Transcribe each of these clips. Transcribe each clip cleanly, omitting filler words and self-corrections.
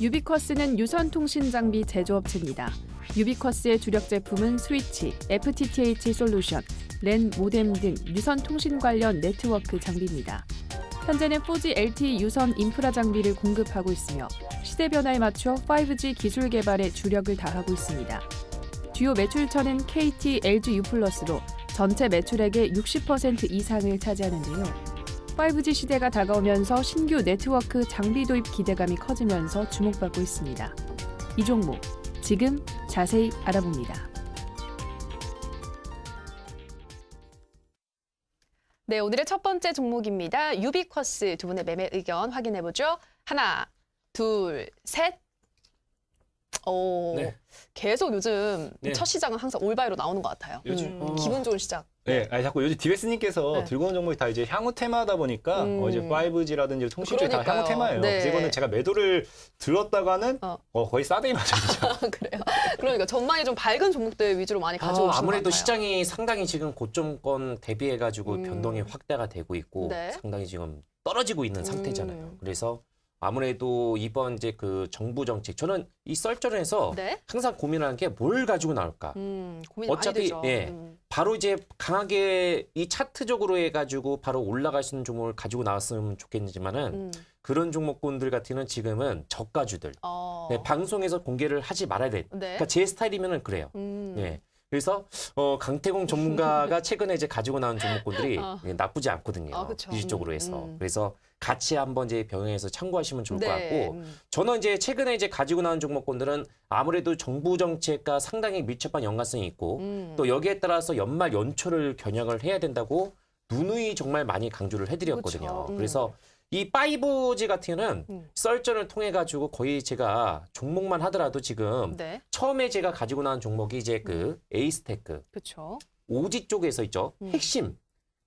유비쿼스는 유선 통신 장비 제조업체입니다. 유비쿼스의 주력 제품은 스위치, FTTH 솔루션, 랜 모뎀 등 유선 통신 관련 네트워크 장비입니다. 현재는 4G LTE 유선 인프라 장비를 공급하고 있으며 시대 변화에 맞춰 5G 기술 개발에 주력을 다하고 있습니다. 주요 매출처는 KT, LG U+로 전체 매출액의 60% 이상을 차지하는데요. 5G 시대가 다가오면서 신규 네트워크 장비 도입 기대감이 커지면서 주목받고 있습니다. 이 종목 지금 자세히 알아봅니다. 네, 오늘의 첫 번째 종목입니다. 유비쿼스 두 분의 매매 의견 확인해보죠. 하나, 둘, 셋. 오, 네. 계속 요즘 네. 첫 시장은 항상 올바이로 나오는 것 같아요. 요즘 기분 좋은 시작. 네, 아니 자꾸 요즘 디베스님께서 네. 들고 온 종목이 다 이제 향후 테마다 보니까 이제 5G라든지 통신 쪽이 다 그러니까요. 향후 테마예요. 네. 그래서 이거는 제가 매도를 들었다가는 거의 싸대기 맞아요. 그래요. 그러니까 전망이 좀 밝은 종목들 위주로 많이 가져오시는 것 같아요. 아무래도 시장이 상당히 지금 고점권 대비해가지고 변동이 확대가 되고 있고 네. 상당히 지금 떨어지고 있는 상태잖아요. 그래서 아무래도 이번 이제 그 정부 정책, 저는 이 썰전에서 네. 항상 고민하는 게 뭘 가지고 나올까. 고민이 어차피 많이 되죠. 예, 바로 이제 강하게 이 차트적으로 해가지고 바로 올라갈 수 있는 종목을 가지고 나왔으면 좋겠지만은 그런 종목군들 같은 경우는 지금은 저가주들 네, 방송에서 공개를 하지 말아야 돼. 네. 그러니까 제 스타일이면은 그래요. 예. 그래서 강태공 전문가가 최근에 이제 가지고 나온 종목군들이 예, 나쁘지 않거든요. 그쵸. 비주적으로 해서. 그래서 같이 한번 이제 병행해서 참고하시면 좋을 것 네. 같고, 저는 이제 최근에 이제 가지고 나온 종목군들은 아무래도 정부 정책과 상당히 밀접한 연관성이 있고, 또 여기에 따라서 연말 연초를 겨냥을 해야 된다고 누누이 정말 많이 강조를 해드렸거든요. 그쵸. 그래서 이 5G 같은 경우는 썰전을 통해 가지고 거의 제가 종목만 하더라도 지금 네. 처음에 제가 가지고 나온 종목이 이제 그 에이스테크, 그렇죠. 오지 쪽에서 있죠. 핵심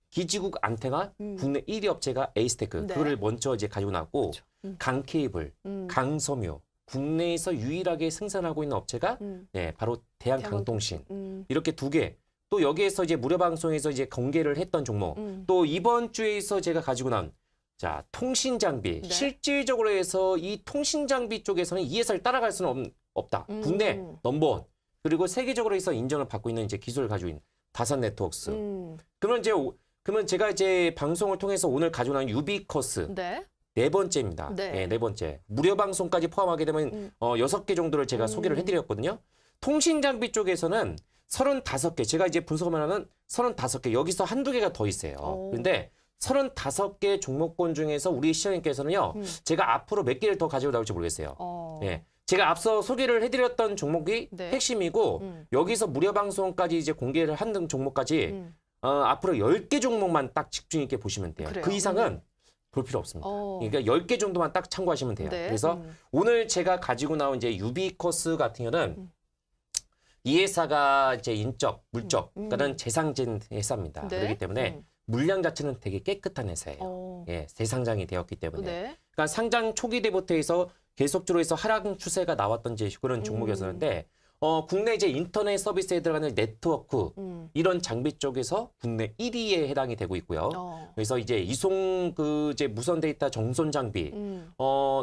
기지국 안테나 국내 1위 업체가 에이스테크. 네. 그거를 먼저 이제 가지고 나왔고 강케이블, 강섬유, 국내에서 유일하게 생산하고 있는 업체가 네, 바로 대한강통신. 이렇게 두 개. 또 여기에서 이제 무료 방송에서 이제 공개를 했던 종목. 또 이번 주에서 제가 가지고 나온 자, 통신 장비. 네. 실질적으로 해서 이 통신 장비 쪽에서는 이 회사를 따라갈 수는 없다. 국내 넘버원. 그리고 세계적으로 해서 인정을 받고 있는 이제 기술을 가지고 있는 다산 네트워크스. 그러면 제가 이제 방송을 통해서 오늘 가지고 나온 유비쿼스 네. 네 번째입니다. 네. 네, 네 번째. 무료 방송까지 포함하게 되면 6개 정도를 제가 소개를 해드렸거든요. 통신 장비 쪽에서는 35개. 제가 이제 분석을 하면 35개. 여기서 한두 개가 더 있어요. 그런데 35개 종목군 중에서 우리 시장님께서는요. 제가 앞으로 몇 개를 더 가지고 나올지 모르겠어요. 네. 제가 앞서 소개를 해드렸던 종목이 네. 핵심이고 여기서 무료 방송까지 이제 공개를 한 종목까지 앞으로 10개 종목만 딱 집중 있게 보시면 돼요. 그래요. 그 이상은 볼 필요 없습니다. 그러니까 10개 정도만 딱 참고하시면 돼요. 네. 그래서 오늘 제가 가지고 나온 이제 유비쿼스 같은 경우는 이 회사가 이제 인적, 물적, 그러니까는 재상진 회사입니다. 네. 그렇기 때문에 물량 자체는 되게 깨끗한 회사예요. 예, 재상장이 되었기 때문에. 네. 그러니까 상장 초기 때부터 해서 계속적으로 해서 하락 추세가 나왔던 이제 그런 종목이었는데 국내 이제 인터넷 서비스에 들어가는 네트워크 이런 장비 쪽에서 국내 1위에 해당이 되고 있고요. 그래서 이제 이송 그 이제 무선 데이터 정손 장비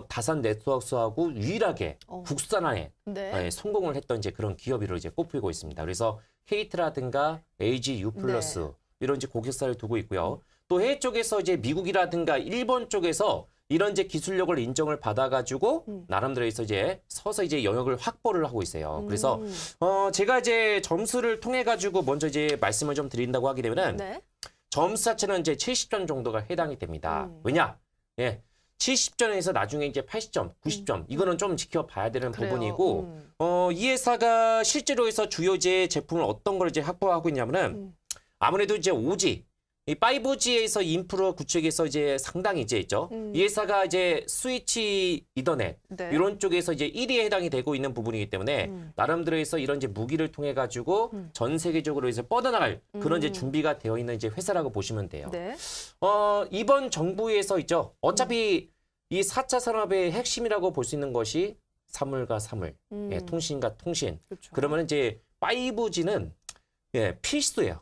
다산 네트워크스하고 유일하게 국산화에 네. 예, 성공을 했던 이제 그런 기업으로 이제 꼽히고 있습니다. 그래서 KT라든가 LG U+ 이런 이제 고객사를 두고 있고요. 또 해외 쪽에서 이제 미국이라든가 일본 쪽에서 이런 이제 기술력을 인정을 받아가지고 나름대로 해서 이제 서서 이제 영역을 확보를 하고 있어요. 그래서 제가 이제 점수를 통해 가지고 먼저 이제 말씀을 좀 드린다고 하게 되면은 네. 점수 자체는 이제 70점 정도가 해당이 됩니다. 왜냐? 예. 70점에서 나중에 이제 80점, 90점 이거는 좀 지켜봐야 되는 그래요. 부분이고 이 회사가 실제로 해서 주요 제 제품을 어떤 걸 이제 확보하고 있냐면은 아무래도 이제 5G 이 5G에서 인프라 구축에서 이제 상당히 이제 있죠. 이 회사가 이제 스위치 이더넷 네. 이런 쪽에서 이제 1위에 해당이 되고 있는 부분이기 때문에 나름대로 해서 이런 이제 무기를 통해 가지고 전 세계적으로 해서 뻗어나갈 그런 이제 준비가 되어 있는 이제 회사라고 보시면 돼요. 네. 이번 정부에서 있죠. 어차피 이 4차 산업의 핵심이라고 볼 수 있는 것이 사물과 사물, 예, 통신과 통신. 그렇죠. 그러면 이제 5G는 예, 필수예요.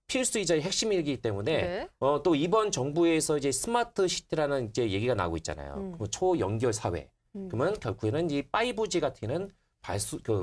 필수이자 핵심이기 때문에 네. 또 이번 정부에서 이제 스마트 시티라는 이제 얘기가 나오고 있잖아요. 그 초연결 사회. 그러면 결국에는 이 5G 같은 경우는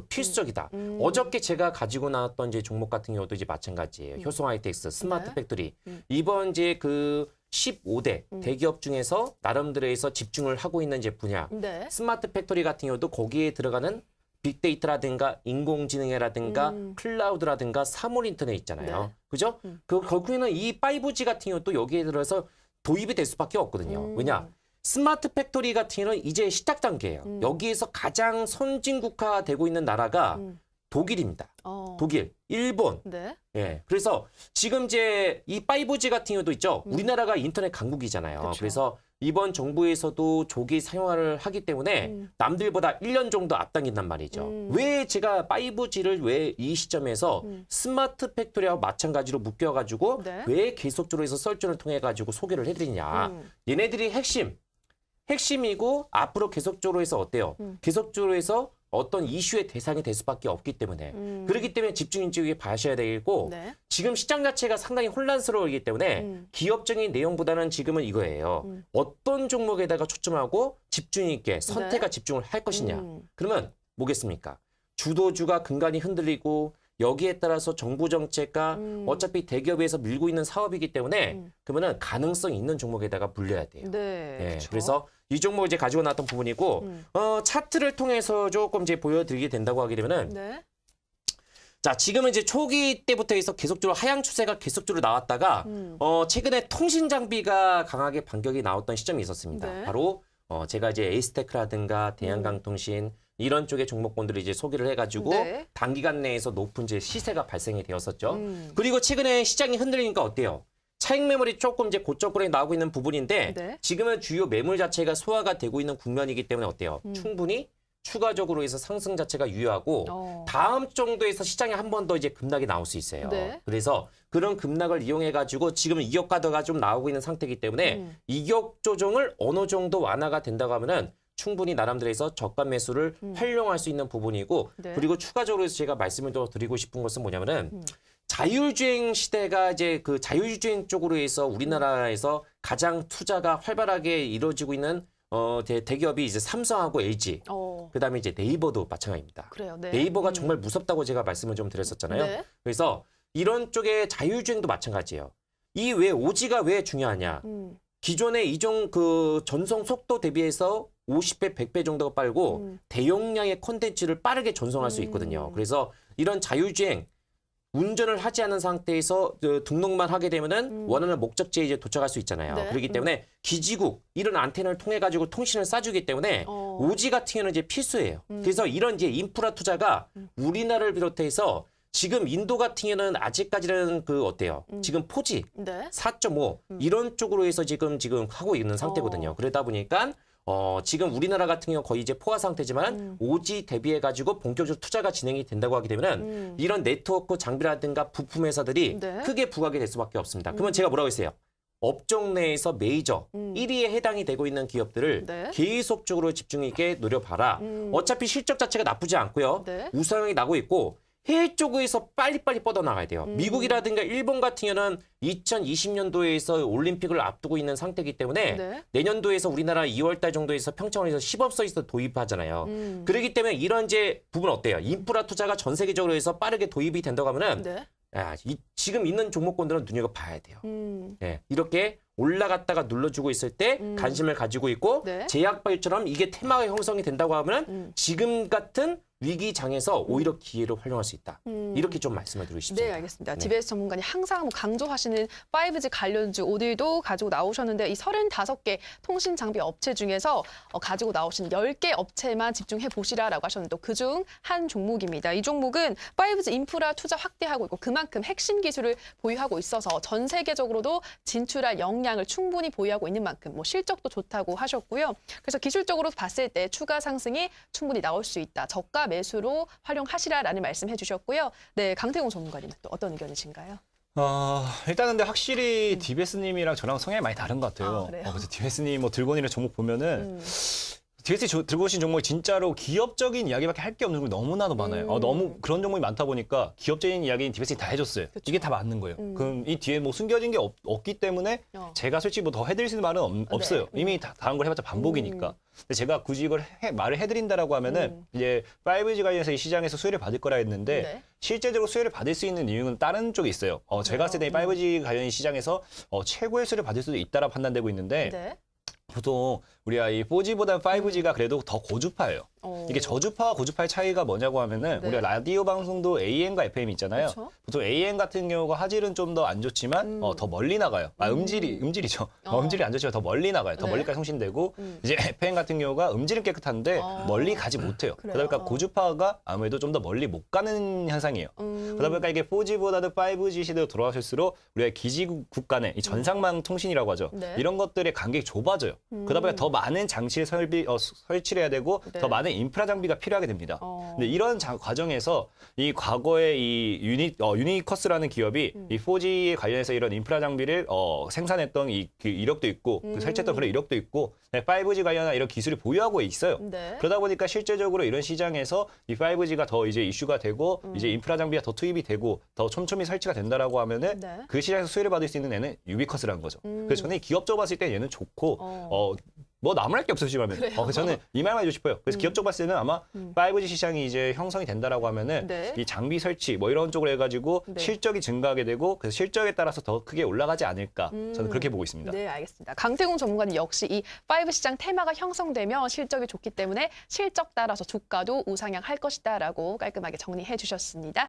필수적이다. 어저께 제가 가지고 나왔던 이제 종목 같은 경우도 이제 마찬가지예요. 효성 하이텍스, 스마트 네. 팩토리. 이번 이제 그 15대 대기업 중에서 나름대로해서 집중을 하고 있는 이제 분야. 네. 스마트 팩토리 같은 경우도 거기에 들어가는 빅데이터라든가 인공지능이라든가 클라우드라든가 사물 인터넷 있잖아요. 네. 그죠? 그 결국에는 이 5G 같은 경우도 여기에 들어서 도입이 될 수밖에 없거든요. 왜냐? 스마트 팩토리 같은 경우는 이제 시작 단계예요. 여기에서 가장 선진국화 되고 있는 나라가 독일입니다. 독일, 일본. 네. 예. 그래서 지금 이제 이 5G 같은 경우도 있죠. 우리나라가 인터넷 강국이잖아요. 그쵸. 그래서 이번 정부에서도 조기 사용화를 하기 때문에 남들보다 1년 정도 앞당긴단 말이죠. 왜 제가 5G를 왜 이 시점에서 스마트 팩토리하고 마찬가지로 묶여가지고 네. 왜 계속적으로 해서 썰전을 통해 가지고 소개를 해드리냐. 얘네들이 핵심이고 앞으로 계속적으로 해서 어때요? 계속적으로 해서 어떤 이슈의 대상이 될 수밖에 없기 때문에 그렇기 때문에 집중인지에 봐셔야 되고 네. 지금 시장 자체가 상당히 혼란스러우기 때문에 기업적인 내용보다는 지금은 이거예요. 어떤 종목에다가 초점하고 집중 있게 선택과 네. 집중을 할 것이냐. 그러면 뭐겠습니까? 주도주가 근간이 흔들리고 여기에 따라서 정부 정책과 어차피 대기업에서 밀고 있는 사업이기 때문에 그러면은 가능성 있는 종목에다가 불려야 돼요. 네. 예, 그쵸. 그래서 이 종목 이제 가지고 나왔던 부분이고 차트를 통해서 조금 이제 보여드리게 된다고 하게 되면은 네. 자 지금은 이제 초기 때부터 해서 계속적으로 하향 추세가 계속적으로 나왔다가 최근에 통신 장비가 강하게 반격이 나왔던 시점이 있었습니다. 네. 바로 제가 이제 에이스테크라든가 대한강통신 이런 쪽의 종목군들을 이제 소개를 해가지고 네. 단기간 내에서 높은 이제 시세가 발생이 되었었죠. 그리고 최근에 시장이 흔들리니까 어때요? 차익 매물이 조금 이제 고점권에 나오고 있는 부분인데 네. 지금은 주요 매물 자체가 소화가 되고 있는 국면이기 때문에 어때요? 충분히 추가적으로 해서 상승 자체가 유효하고 다음 정도에서 시장에 한 번 더 이제 급락이 나올 수 있어요. 네. 그래서 그런 급락을 이용해 가지고 지금 이격 가더가 좀 나오고 있는 상태이기 때문에 이격 조정을 어느 정도 완화가 된다고 하면은 충분히 나름대로 해서 저가 매수를 활용할 수 있는 부분이고 네. 그리고 추가적으로 해서 제가 말씀을 더 드리고 싶은 것은 뭐냐면은 자율주행 시대가 이제 그 자율주행 쪽으로 해서 우리나라에서 가장 투자가 활발하게 이루어지고 있는 대기업이 이제 삼성하고 LG, 그다음에 이제 네이버도 마찬가지입니다. 그래요. 네. 네이버가 정말 무섭다고 제가 말씀을 좀 드렸었잖아요. 네. 그래서 이런 쪽의 자율주행도 마찬가지예요. 이 왜 오지가 왜 중요하냐? 기존의 이종 그 전송 속도 대비해서 50배, 100배 정도가 빠르고 대용량의 콘텐츠를 빠르게 전송할 수 있거든요. 그래서 이런 자율주행 운전을 하지 않은 상태에서 등록만 하게 되면은 원하는 목적지에 이제 도착할 수 있잖아요. 네. 그렇기 때문에 기지국 이런 안테나를 통해 가지고 통신을 쏴주기 때문에 오지 같은 경우는 이제 필수예요. 그래서 이런 이제 인프라 투자가 우리나라를 비롯해서 지금 인도 같은 경우는 아직까지는 그 어때요? 지금 포지 네. 4.5 이런 쪽으로 해서 지금 하고 있는 상태거든요. 그러다 보니까 지금 우리나라 같은 경우 거의 이제 포화 상태지만 오지 대비해 가지고 본격적으로 투자가 진행이 된다고 하게 되면은 이런 네트워크 장비라든가 부품 회사들이 네. 크게 부각이 될 수밖에 없습니다. 그러면 제가 뭐라고 했어요? 업종 내에서 메이저 1위에 해당이 되고 있는 기업들을 네. 계속적으로 집중 있게 노려봐라. 어차피 실적 자체가 나쁘지 않고요. 네. 우상향이 나고 있고 해외 쪽에서 빨리빨리 뻗어나가야 돼요. 미국이라든가 일본 같은 경우는 2020년도에서 올림픽을 앞두고 있는 상태이기 때문에 네. 내년도에서 우리나라 2월달 정도에서 평창원에서 시범서에서 도입하잖아요. 그렇기 때문에 이런 이제 부분 어때요? 인프라 투자가 전 세계적으로 해서 빠르게 도입이 된다고 하면은 네. 지금 있는 종목군들은 눈여겨봐야 돼요. 예, 이렇게 올라갔다가 눌러주고 있을 때 관심을 가지고 있고 네. 제약바이오처럼 이게 테마가 형성이 된다고 하면 지금 같은 위기장에서 오히려 기회를 활용할 수 있다. 이렇게 좀 말씀을 드리고 싶습니다. 네, 알겠습니다. 네. DBS 전문가님 항상 강조하시는 5G 관련주 오늘도 가지고 나오셨는데 이 35개 통신 장비 업체 중에서 가지고 나오신 10개 업체만 집중해 보시라라고 하셨는데 또 그중 한 종목입니다. 이 종목은 5G 인프라 투자 확대하고 있고 그만큼 핵심 기술을 보유하고 있어서 전 세계적으로도 진출할 역량을 충분히 보유하고 있는 만큼 뭐 실적도 좋다고 하셨고요. 그래서 기술적으로 봤을 때 추가 상승이 충분히 나올 수 있다. 저가 매수로 활용하시라라는 말씀해 주셨고요. 네, 강태공 전문가님은 또 어떤 의견이신가요? 일단 근데 확실히 DBS님이랑 저랑 성향이 많이 다른 것 같아요. 그래요? 그래서 DBS님 뭐 들고 있는 종목 보면은 DSC 들고 오신 종목이 진짜로 기업적인 이야기밖에 할 게 없는 종목이 너무나도 많아요. 너무 그런 종목이 많다 보니까 기업적인 이야기는 DSC 다 해줬어요. 이게 다 맞는 거예요. 그럼 이 뒤에 뭐 숨겨진 게 없기 때문에 제가 솔직히 뭐 더 해드릴 수 있는 말은 없어요. 이미 다른 걸 해봤자 반복이니까. 근데 제가 굳이 이걸 말을 해드린다라고 하면은 이제 5G 관련해서 이 시장에서 수혜를 받을 거라 했는데 네. 실제적으로 수혜를 받을 수 있는 이유는 다른 쪽에 있어요. 제가 봤을 때 이 5G 관련 시장에서 최고의 수혜를 받을 수도 있다라 판단되고 있는데 네. 보통 우리가 이 4G보다 5G가 그래도 더 고주파예요. 이게 저주파와 고주파의 차이가 뭐냐고 하면은 네. 우리가 라디오 방송도 AM과 FM이 있잖아요. 그쵸? 보통 AM 같은 경우가 화질은 좀 더 안 좋지만 더 멀리 나가요. 음질이죠. 음질이 안 좋지만 더 멀리 나가요. 더 네. 멀리까지 송신되고 이제 FM 같은 경우가 음질은 깨끗한데 멀리 가지 못해요. 그래요? 그러다 보니까 고주파가 아무래도 좀 더 멀리 못 가는 현상이에요. 그러다 보니까 이게 4G보다도 5G 시대로 돌아가실수록 우리가 기지국 간의 이 전상망 통신이라고 하죠. 네. 이런 것들의 간격이 좁아져요. 그러다 보니까 더 많은 장치를 설치를 해야 되고 네. 더 많은 인프라 장비가 필요하게 됩니다. 근데 이런 과정에서 이 과거에 이 유니커스라는 기업이 이 4G에 관련해서 이런 인프라 장비를 생산했던 그 이력도 있고 그 설치했던 그런 이력도 있고 5G 관련한 이런 기술을 보유하고 있어요. 네. 그러다 보니까 실제적으로 이런 시장에서 이 5G가 더 이제 이슈가 되고 이제 인프라 장비가 더 투입이 되고 더 촘촘히 설치가 된다라고 하면은 네. 그 시장에서 수혜를 받을 수 있는 애는 유비커스라는 거죠. 그래서 저는 기업적으로 봤을 때 얘는 좋고 뭐 남을 할 게 없어요, 지금 하면. 그래서 저는 이 말만 해주고 싶어요. 그래서 기업적으로 봤을 때는 아마 5G 시장이 이제 형성이 된다라고 하면은 네. 이 장비 설치 뭐 이런 쪽으로 해가지고 네. 실적이 증가하게 되고 그래서 실적에 따라서 더 크게 올라가지 않을까 저는 그렇게 보고 있습니다. 네, 알겠습니다. 강태공 전문가는 역시 이 5 시장 테마가 형성되면 실적이 좋기 때문에 실적 따라서 주가도 우상향할 것이다라고 깔끔하게 정리해 주셨습니다.